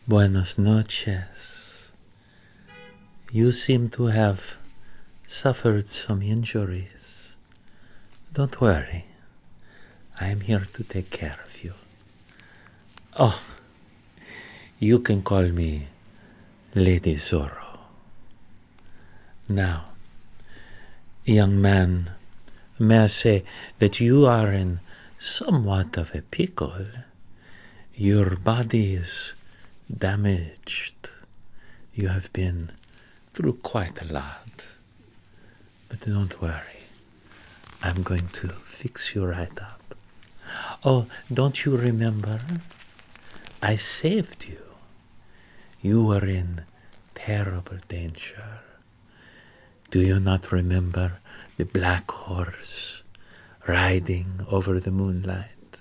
Buenas noches. You seem to have suffered some injuries. Don't worry. I am here to take care of you. Oh, you can call me Lady Zorro. Now, young man, may I say that you are in somewhat of a pickle. Your body is damaged. You have been through quite a lot. But don't worry. I'm going to fix you right up. Oh, don't you remember? I saved you. You were in terrible danger. Do you not remember the black horse riding over the moonlight?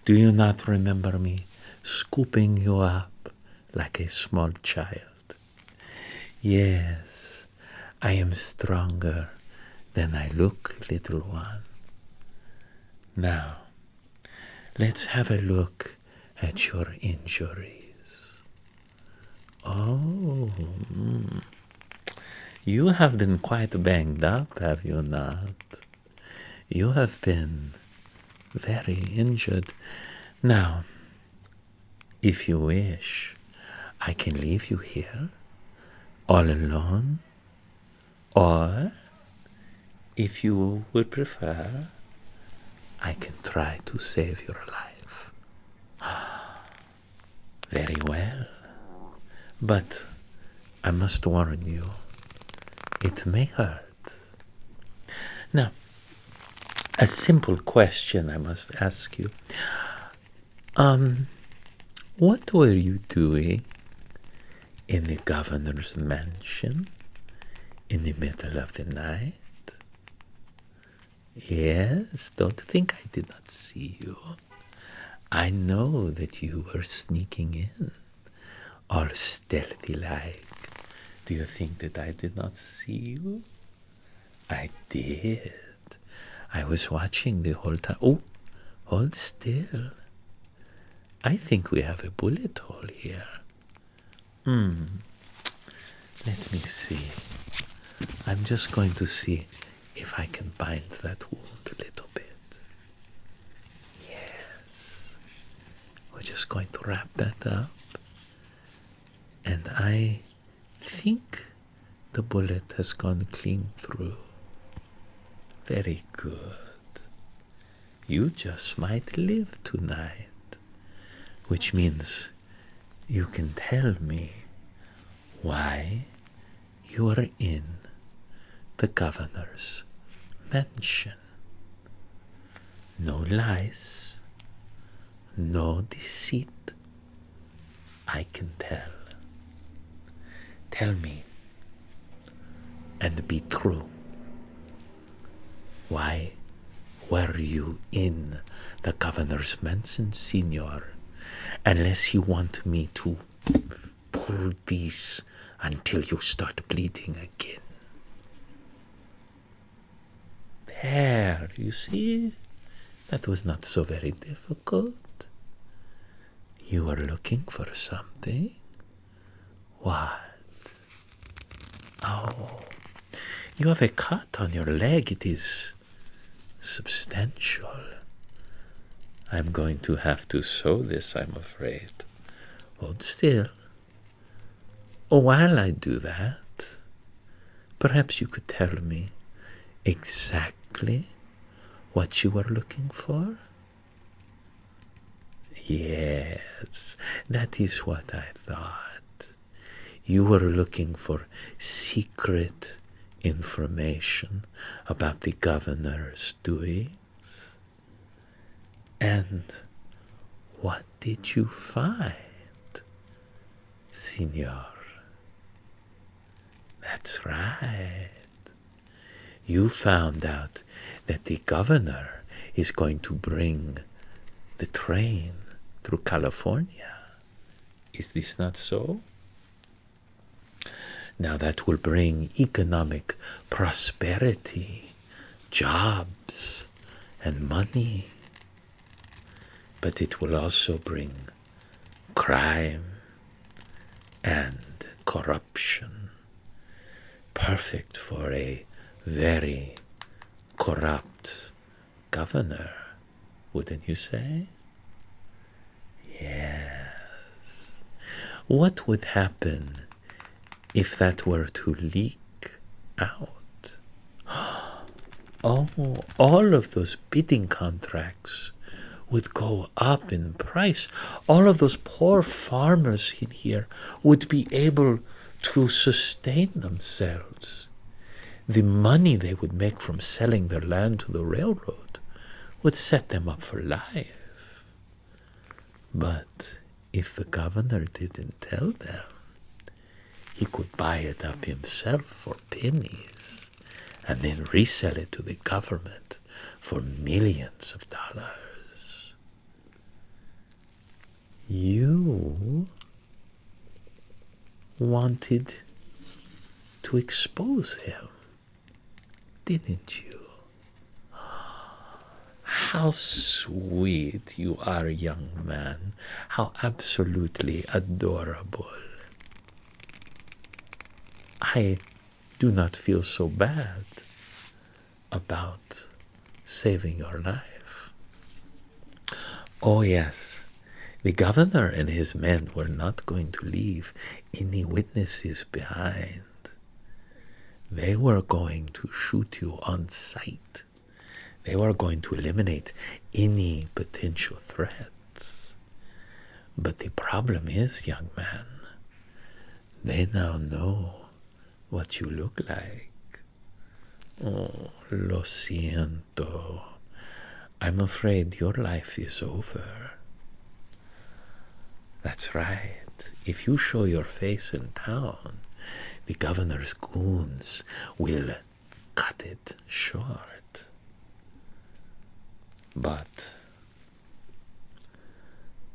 Do you not remember me scooping you up like a small child? Yes, I am stronger than I look, little one. Now, let's have a look at your injuries. Oh, you have been quite banged up, have you not? You have been very injured. Now, if you wish, I can leave you here all alone, or if you would prefer, I can try to save your life. Very well. But I must warn you, it may hurt. Now, a simple question I must ask you. What were you doing in the governor's mansion in the middle of the night? Yes, don't think I did not see you. I know that you were sneaking in, all stealthy-like. Do you think that I did not see you? I did. I was watching the whole time. Oh, hold still. I think we have a bullet hole here. Let me see. I'm just going to see if I can bind that wound a little bit. Yes. We're just going to wrap that up. And I think the bullet has gone clean through. Very good. You just might live tonight. Which means you can tell me why you are in the governor's mansion. No lies, no deceit. I can tell. Tell me, and be true. Why were you in the governor's mansion, Signor? Unless you want me to pull this until you start bleeding again. There, you see? That was not so very difficult. You were looking for something? What? Oh, you have a cut on your leg. It is substantial. I'm going to have to sew this, I'm afraid. Hold still. While I do that, perhaps you could tell me exactly what you were looking for? Yes, that is what I thought. You were looking for secret information about the governor's doings. And what did you find, Signor? That's right. You found out that the governor is going to bring the train through California. Is this not so? Now that will bring economic prosperity, jobs, and money. But it will also bring crime and corruption. Perfect for a very corrupt governor, wouldn't you say? Yes. What would happen if that were to leak out? Oh, all of those bidding contracts would go up in price. All of those poor farmers in here would be able to sustain themselves. The money they would make from selling their land to the railroad would set them up for life. But if the governor didn't tell them, he could buy it up himself for pennies and then resell it to the government for millions of dollars. You wanted to expose him, didn't you? How sweet you are, young man. How absolutely adorable. I do not feel so bad about saving your life. Oh, yes. The governor and his men were not going to leave any witnesses behind. They were going to shoot you on sight. They were going to eliminate any potential threats. But the problem is, young man, they now know what you look like. Oh, lo siento. I'm afraid your life is over. That's right. If you show your face in town, the governor's goons will cut it short. But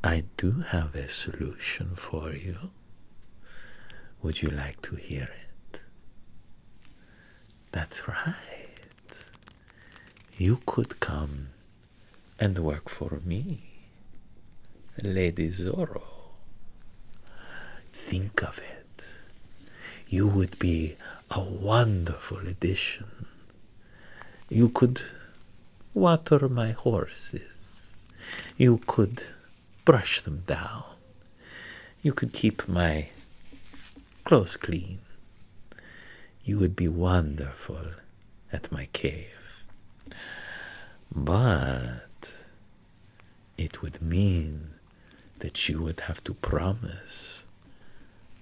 I do have a solution for you. Would you like to hear it? That's right. You could come and work for me, Lady Zorro. Think of it. You would be a wonderful addition. You could water my horses. You could brush them down. You could keep my clothes clean. You would be wonderful at my cave. But it would mean that you would have to promise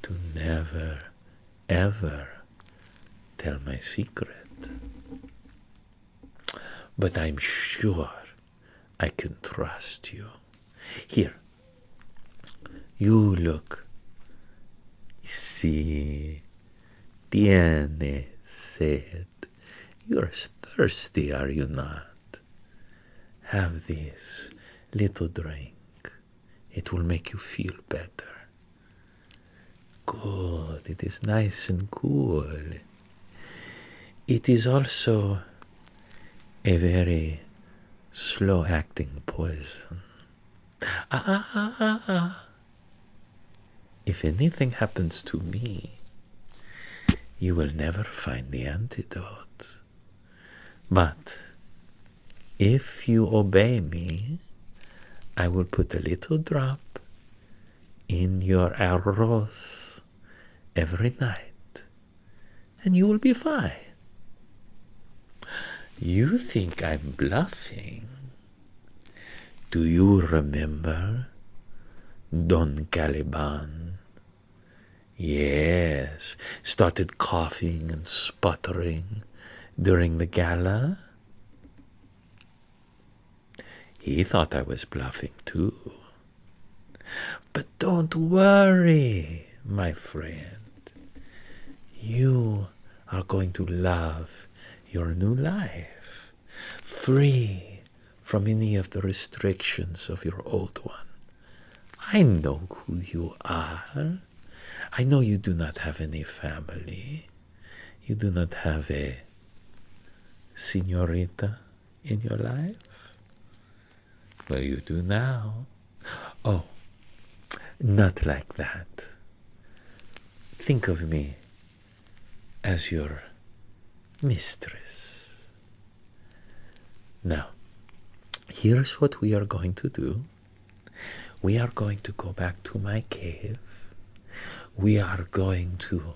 to never, ever tell my secret. But I'm sure I can trust you. Here, you look. Sí, tiene sed. You're thirsty, are you not? Have this little drink. It will make you feel better. Good, it is nice and cool. It is also a very slow-acting poison. If anything happens to me, you will never find the antidote. But if you obey me, I will put a little drop in your arroz every night, and you will be fine. You think I'm bluffing. Do you remember Don Caliban? Yes, started coughing and sputtering during the gala. He thought I was bluffing too. But don't worry, my friend. You are going to love your new life, free from any of the restrictions of your old one. I know who you are. I know you do not have any family. You do not have a señorita in your life. Well, you do now. Oh, not like that. think of me as your mistress. Now, here's what we are going to do. We are going to go back to my cave. We are going to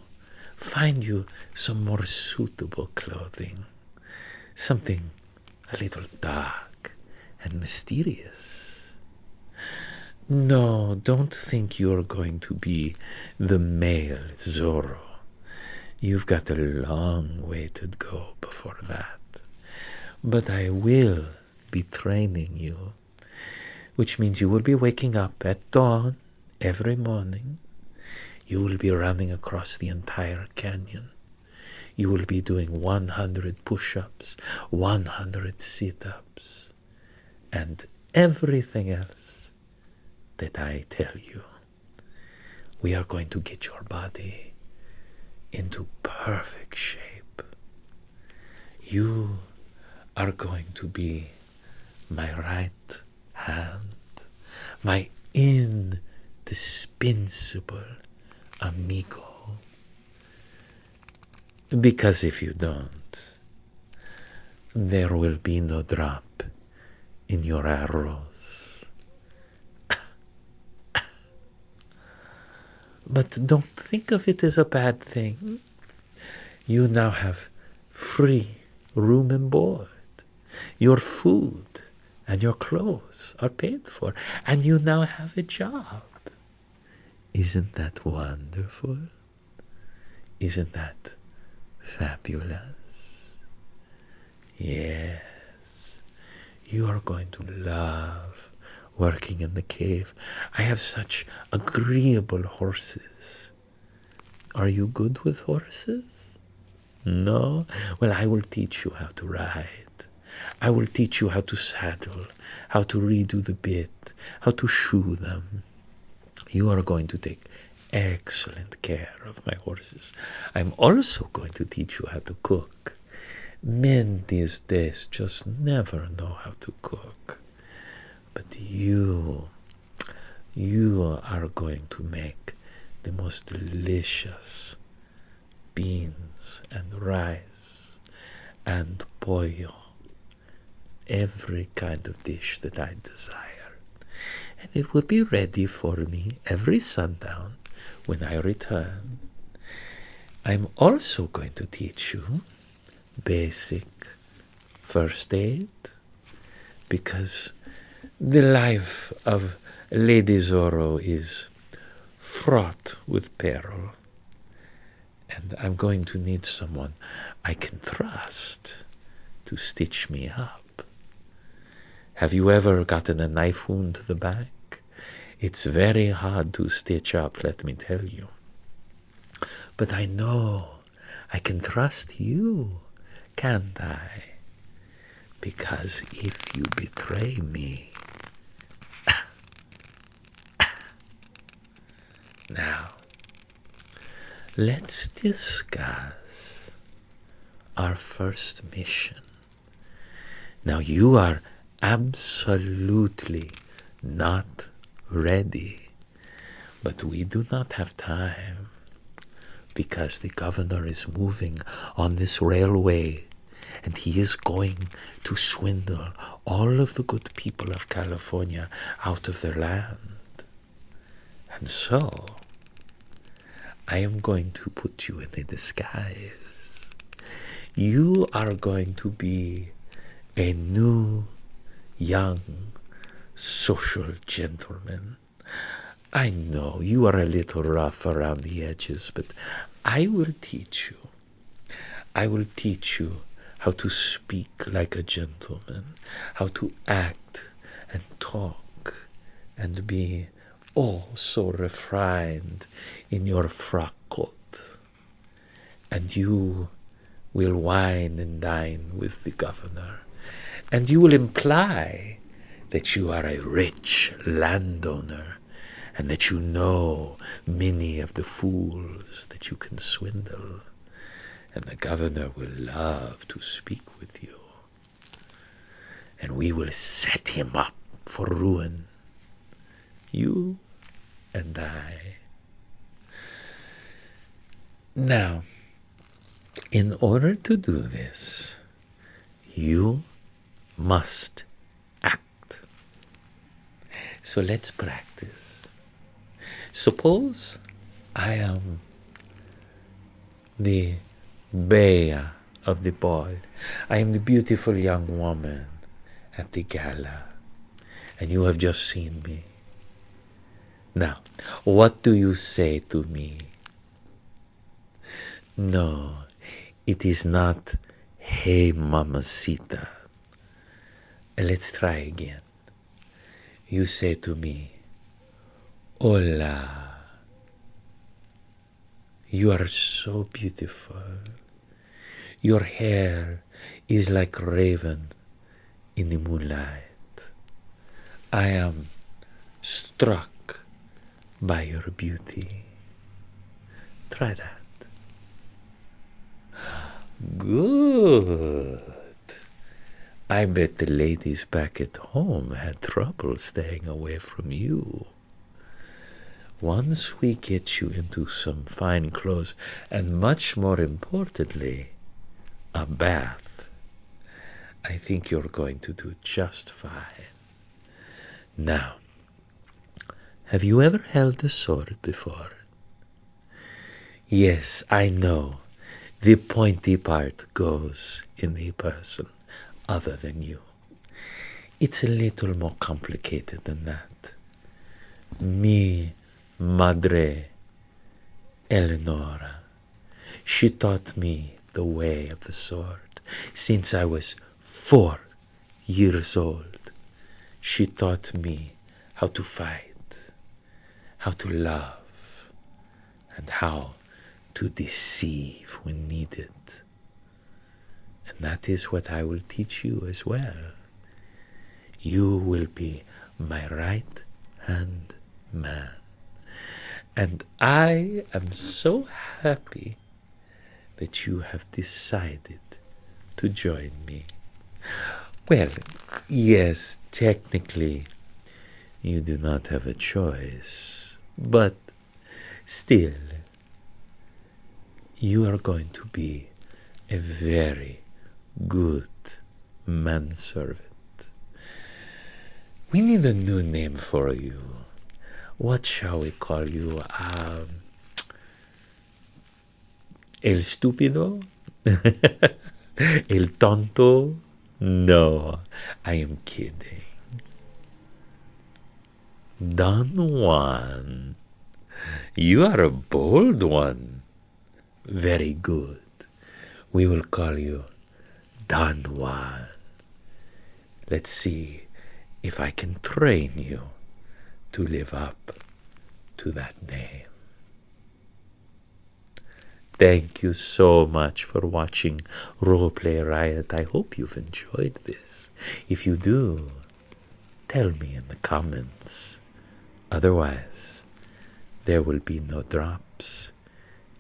find you some more suitable clothing. Something a little dark and mysterious. No, don't think you're going to be the male Zorro. You've got a long way to go before that. But I will be training you, which means you will be waking up at dawn every morning. You will be running across the entire canyon. You will be doing 100 push-ups, 100 sit-ups, and everything else that I tell you. We are going to get your body into perfect shape. You are going to be my right hand, my indispensable amigo. Because if you don't, there will be no drop in your arrows. But don't think of it as a bad thing. You now have free room and board. Your food and your clothes are paid for, and you now have a job. Isn't that wonderful? Isn't that fabulous? Yes, you are going to love working in the cave. I have such agreeable horses. Are you good with horses? No? Well, I will teach you how to ride. I will teach you how to saddle, how to redo the bit, how to shoe them. You are going to take excellent care of my horses. I'm also going to teach you how to cook. Men these days just never know how to cook. But you are going to make the most delicious beans and rice and pollo, every kind of dish that I desire. And it will be ready for me every sundown when I return. I'm also going to teach you basic first aid, because the life of Lady Zorro is fraught with peril, and I'm going to need someone I can trust to stitch me up. Have you ever gotten a knife wound to the back? It's very hard to stitch up, let me tell you. But I know I can trust you, can't I? Because if you betray me... Now, let's discuss our first mission. Now, you are absolutely not ready, but we do not have time, because the governor is moving on this railway, and he is going to swindle all of the good people of California out of their land. And so, I am going to put you in a disguise. You are going to be a new, young, social gentleman. I know you are a little rough around the edges, but I will teach you. I will teach you how to speak like a gentleman, how to act and talk and be oh so refined in your frock coat. And you will wine and dine with the governor, and you will imply that you are a rich landowner and that you know many of the fools that you can swindle. And the governor will love to speak with you. And we will set him up for ruin. You and I. Now, in order to do this, you must act. So let's practice. Suppose I am the Bea of the ball. I am the beautiful young woman at the gala, and you have just seen me. Now, what do you say to me? No, it is not, hey, mamacita. Let's try again. You say to me, hola. You are so beautiful. Your hair is like raven in the moonlight. I am struck by your beauty. Try that. Good. I bet the ladies back at home had trouble staying away from you. Once we get you into some fine clothes, and much more importantly, a bath, I think you're going to do just fine. Now, have you ever held a sword before? Yes, I know. The pointy part goes in the person other than you. It's a little more complicated than that. Mi madre Eleonora, she taught me the way of the sword since I was 4 years old. She taught me how to fight, how to love, and how to deceive when needed. And that is what I will teach you as well. You will be my right hand man. And I am so happy that you have decided to join me. Well, yes, technically, you do not have a choice, but still, you are going to be a very good manservant. We need a new name for you. What shall we call you? El estúpido? El tonto? No, I am kidding. Don Juan. You are a bold one. Very good. We will call you Don Juan. Let's see if I can train you to live up to that name. Thank you so much for watching Roleplay Riot. I hope you've enjoyed this. If you do, tell me in the comments. Otherwise, there will be no drops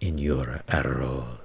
in your arroz.